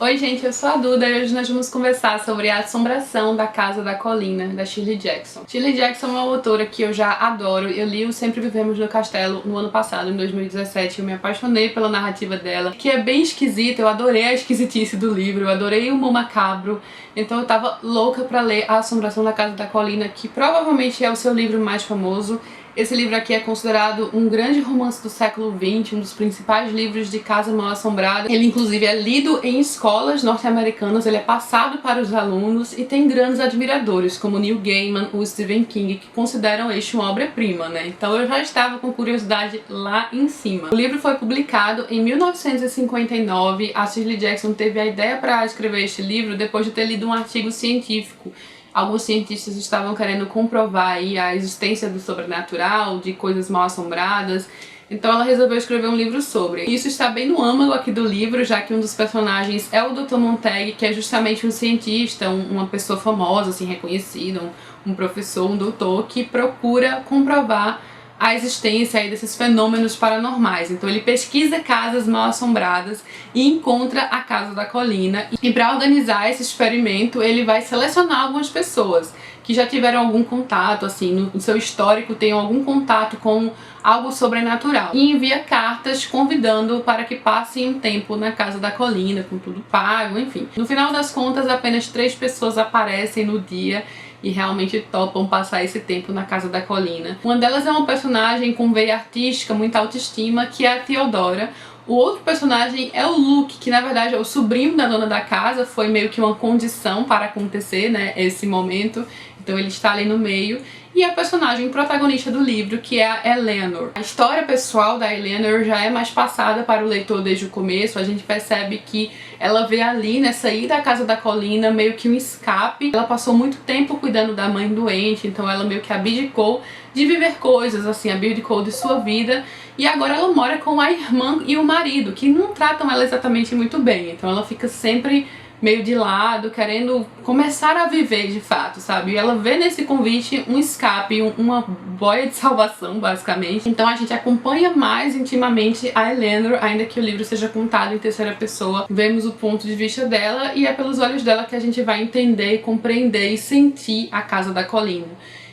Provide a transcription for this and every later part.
Oi gente, eu sou a Duda e hoje nós vamos conversar sobre A Assombração da Casa da Colina, da Shirley Jackson. Shirley Jackson é uma autora que eu já adoro. Eu li o Sempre Vivemos no Castelo no ano passado, em 2017. Eu me apaixonei pela narrativa dela, que é bem esquisita. Eu adorei a esquisitice do livro, eu adorei o humor macabro. Então eu tava louca pra ler A Assombração da Casa da Colina, que provavelmente é o seu livro mais famoso. Esse livro aqui é considerado um grande romance do século XX, um dos principais livros de Casa Mal Assombrada. Ele inclusive é lido em escolas norte-americanas, ele é passado para os alunos e tem grandes admiradores, como Neil Gaiman, o Stephen King, que consideram este uma obra-prima, né? Então eu já estava com curiosidade lá em cima. O livro foi publicado em 1959, a Shirley Jackson teve a ideia para escrever este livro depois de ter lido um artigo científico. Alguns cientistas estavam querendo comprovar aí a existência do sobrenatural, de coisas mal assombradas, então ela resolveu escrever um livro sobre. Isso está bem no âmago aqui do livro, já que um dos personagens é o Dr. Montague, que é justamente um cientista, uma pessoa famosa, assim, reconhecida, um professor, um doutor, que procura comprovar a existência aí desses fenômenos paranormais. Então ele pesquisa casas mal assombradas e encontra a Casa da Colina. E para organizar esse experimento, ele vai selecionar algumas pessoas que já tiveram algum contato, assim, no seu histórico tem algum contato com algo sobrenatural. E envia cartas convidando para que passem um tempo na Casa da Colina, com tudo pago, enfim. No final das contas, apenas 3 pessoas aparecem no dia e realmente topam passar esse tempo na Casa da Colina. Uma delas é uma personagem com veia artística, muita autoestima, que é a Theodora. O outro personagem é o Luke, que na verdade é o sobrinho da dona da casa, foi meio que uma condição para acontecer, né, esse momento, então ele está ali no meio. E a personagem protagonista do livro, que é a Eleanor. A história pessoal da Eleanor já é mais passada para o leitor desde o começo. A gente percebe que ela vê ali, nessa ida à Casa da Colina, meio que um escape. Ela passou muito tempo cuidando da mãe doente, então ela meio que abdicou de viver coisas, assim, abdicou de sua vida. E agora ela mora com a irmã e o marido, que não tratam ela exatamente muito bem. Então ela fica sempre meio de lado, querendo começar a viver de fato, sabe? E ela vê nesse convite um escape, uma boia de salvação, basicamente. Então a gente acompanha mais intimamente a Eleanor, ainda que o livro seja contado em terceira pessoa. Vemos o ponto de vista dela e é pelos olhos dela que a gente vai entender, compreender e sentir a Casa da Colina.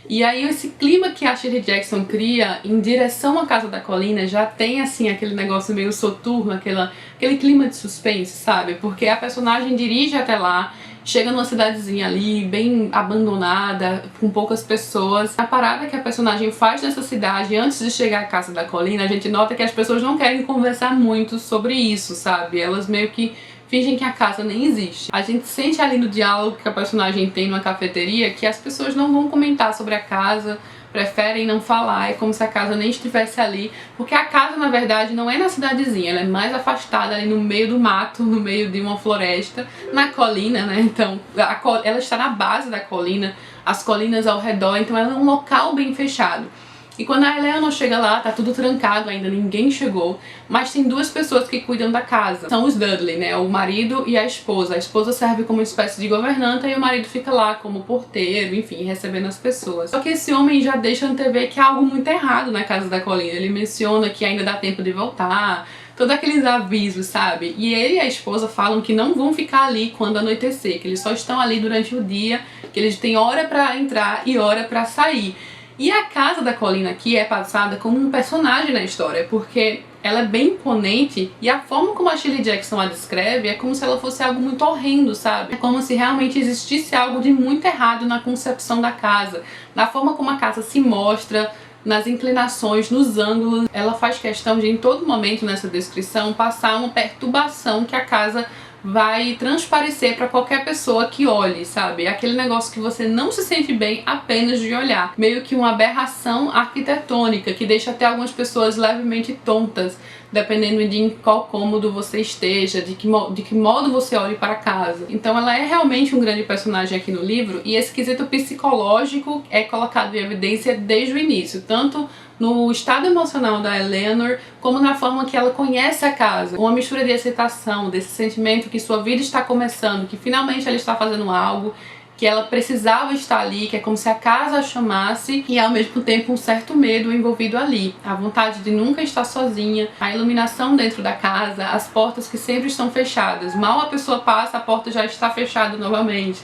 E aí esse clima que a Shirley Jackson cria em direção à Casa da Colina já tem assim aquele negócio meio soturno, aquele clima de suspense, sabe? Porque a personagem dirige até lá, chega numa cidadezinha ali, bem abandonada, com poucas pessoas. A parada que a personagem faz nessa cidade antes de chegar à Casa da Colina, a gente nota que as pessoas não querem conversar muito sobre isso, sabe? Elas meio que fingem que a casa nem existe. A gente sente ali no diálogo que a personagem tem numa cafeteria que as pessoas não vão comentar sobre a casa, preferem não falar, é como se a casa nem estivesse ali, porque a casa na verdade não é na cidadezinha, ela é mais afastada ali no meio do mato, no meio de uma floresta, na colina, né? Então ela está na base da colina, as colinas ao redor, então ela é um local bem fechado. E quando a Eleanor chega lá, tá tudo trancado ainda, ninguém chegou, mas tem 2 pessoas que cuidam da casa. São os Dudley, né, o marido e a esposa. A esposa serve como uma espécie de governanta e o marido fica lá como porteiro, enfim, recebendo as pessoas. Só que esse homem já deixa antever que há algo muito errado na Casa da Colina. Ele menciona que ainda dá tempo de voltar, todos aqueles avisos, sabe? E ele e a esposa falam que não vão ficar ali quando anoitecer, que eles só estão ali durante o dia, que eles têm hora pra entrar e hora pra sair. E a Casa da Colina aqui é passada como um personagem na história, porque ela é bem imponente e a forma como a Shirley Jackson a descreve é como se ela fosse algo muito horrendo, sabe? É como se realmente existisse algo de muito errado na concepção da casa, na forma como a casa se mostra, nas inclinações, nos ângulos. Ela faz questão de, em todo momento nessa descrição, passar uma perturbação que a casa vai transparecer para qualquer pessoa que olhe, sabe? Aquele negócio que você não se sente bem apenas de olhar. Meio que uma aberração arquitetônica que deixa até algumas pessoas levemente tontas, dependendo de em qual cômodo você esteja, de que modo você olhe para casa. Então ela é realmente um grande personagem aqui no livro e esse quesito psicológico é colocado em evidência desde o início, tanto no estado emocional da Eleanor, como na forma que ela conhece a casa. Uma mistura de aceitação, desse sentimento que sua vida está começando, que finalmente ela está fazendo algo que ela precisava estar ali, que é como se a casa a chamasse, e ao mesmo tempo um certo medo envolvido ali. A vontade de nunca estar sozinha, a iluminação dentro da casa, as portas que sempre estão fechadas. Mal a pessoa passa, a porta já está fechada novamente.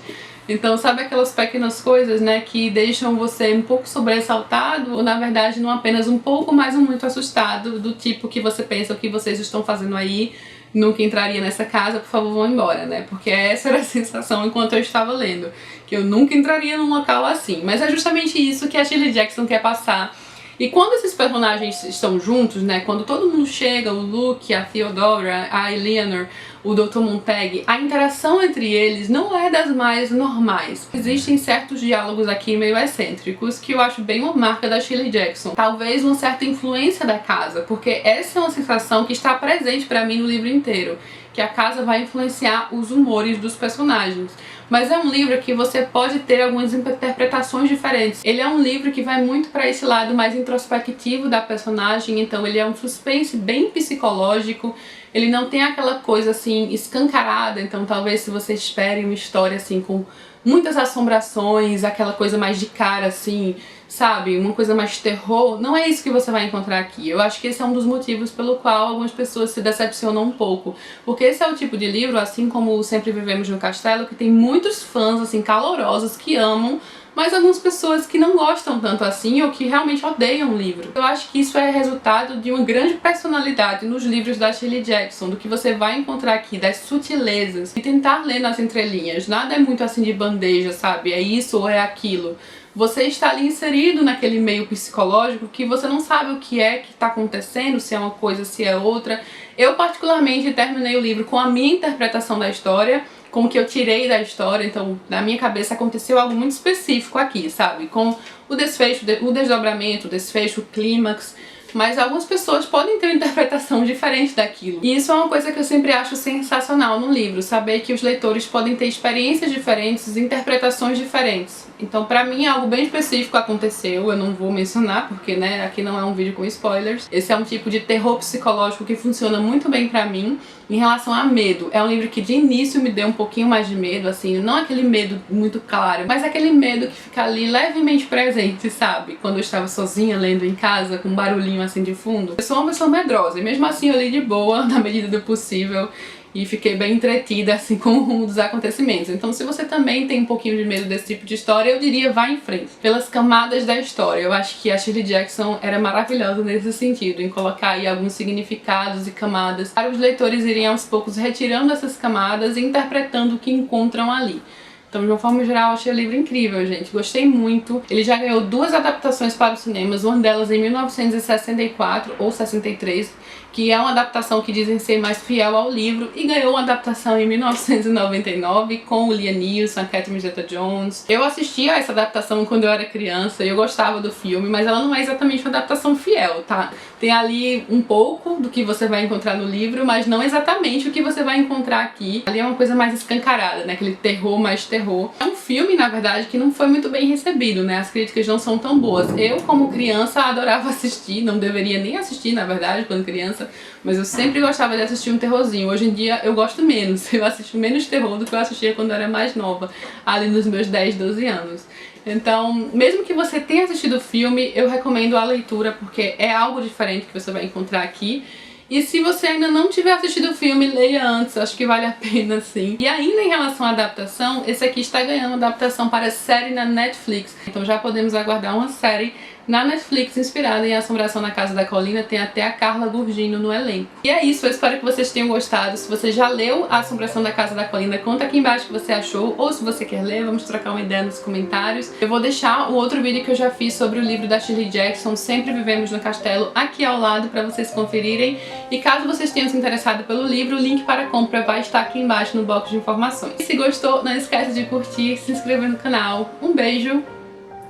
Então, sabe aquelas pequenas coisas, né, que deixam você um pouco sobressaltado, ou na verdade não apenas um pouco, mas muito assustado, do tipo que você pensa o que vocês estão fazendo aí, nunca entraria nessa casa, por favor vão embora, né, porque essa era a sensação enquanto eu estava lendo, que eu nunca entraria num local assim. Mas é justamente isso que a Shirley Jackson quer passar. E quando esses personagens estão juntos, né, quando todo mundo chega, o Luke, a Theodora, a Eleanor, o Dr. Montag, a interação entre eles não é das mais normais. Existem certos diálogos aqui meio excêntricos que eu acho bem uma marca da Shirley Jackson. Talvez uma certa influência da casa, porque essa é uma sensação que está presente pra mim no livro inteiro, que a casa vai influenciar os humores dos personagens. Mas é um livro que você pode ter algumas interpretações diferentes. Ele é um livro que vai muito para esse lado mais introspectivo da personagem, então ele é um suspense bem psicológico. Ele não tem aquela coisa assim escancarada, então talvez se você espere uma história assim com muitas assombrações, aquela coisa mais de cara assim, sabe? Uma coisa mais terror, não é isso que você vai encontrar aqui. Eu acho que esse é um dos motivos pelo qual algumas pessoas se decepcionam um pouco. Porque esse é o tipo de livro, assim como o Sempre Vivemos no Castelo, que tem muitos fãs assim calorosos que amam, mas algumas pessoas que não gostam tanto assim ou que realmente odeiam o livro. Eu acho que isso é resultado de uma grande personalidade nos livros da Shirley Jackson, do que você vai encontrar aqui, das sutilezas, e tentar ler nas entrelinhas. Nada é muito assim de bandeja, sabe? É isso ou é aquilo. Você está ali inserido naquele meio psicológico que você não sabe o que é que está acontecendo, se é uma coisa, se é outra. Eu particularmente terminei o livro com a minha interpretação da história, com o que eu tirei da história, então na minha cabeça aconteceu algo muito específico aqui, sabe? Com o desfecho, o desdobramento, o desfecho, o clímax, mas algumas pessoas podem ter uma interpretação diferente daquilo. E isso é uma coisa que eu sempre acho sensacional no livro, saber que os leitores podem ter experiências diferentes, interpretações diferentes. Então pra mim algo bem específico aconteceu, eu não vou mencionar porque, né, aqui não é um vídeo com spoilers. Esse é um tipo de terror psicológico que funciona muito bem pra mim. Em relação a medo, é um livro que de início me deu um pouquinho mais de medo, assim, não aquele medo muito claro, mas aquele medo que fica ali levemente presente, sabe? Quando eu estava sozinha lendo em casa, com um barulhinho assim de fundo. Eu sou uma pessoa medrosa e mesmo assim eu li de boa, na medida do possível, e fiquei bem entretida assim com o rumo dos acontecimentos. Então se você também tem um pouquinho de medo desse tipo de história, eu diria vá em frente. Pelas camadas da história, eu acho que a Shirley Jackson era maravilhosa nesse sentido, em colocar aí alguns significados e camadas para os leitores irem aos poucos retirando essas camadas e interpretando o que encontram ali. Então, de uma forma geral, achei o livro incrível, gente. Gostei muito. Ele já ganhou 2 adaptações para os cinemas, uma delas em 1964 ou 63, que é uma adaptação que dizem ser mais fiel ao livro, e ganhou uma adaptação em 1999 com o Liam Neeson, a Catherine Zeta-Jones. Eu assisti a essa adaptação quando eu era criança e eu gostava do filme, mas ela não é exatamente uma adaptação fiel, tá? Tem ali um pouco do que você vai encontrar no livro, mas não exatamente o que você vai encontrar aqui. Ali é uma coisa mais escancarada, né? Aquele terror mais terror. É um filme, na verdade, que não foi muito bem recebido, né? As críticas não são tão boas. Eu, como criança, adorava assistir, não deveria nem assistir, na verdade, quando criança, mas eu sempre gostava de assistir um terrorzinho. Hoje em dia eu gosto menos, eu assisto menos terror do que eu assistia quando eu era mais nova, ali nos meus 10, 12 anos. Então, mesmo que você tenha assistido o filme, eu recomendo a leitura porque é algo diferente que você vai encontrar aqui. E se você ainda não tiver assistido o filme, leia antes, acho que vale a pena sim. E ainda em relação à adaptação, esse aqui está ganhando adaptação para série na Netflix. Então já podemos aguardar uma série na Netflix inspirada em Assombração na Casa da Colina, tem até a Carla Gugino no elenco. E é isso, eu espero que vocês tenham gostado. Se você já leu A Assombração da Casa da Colina, conta aqui embaixo o que você achou, ou se você quer ler, vamos trocar uma ideia nos comentários. Eu vou deixar o outro vídeo que eu já fiz sobre o livro da Shirley Jackson, Sempre Vivemos no Castelo, aqui ao lado para vocês conferirem. E caso vocês tenham se interessado pelo livro, o link para a compra vai estar aqui embaixo no box de informações. E se gostou, não esquece de curtir, se inscrever no canal. Um beijo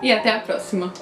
e até a próxima!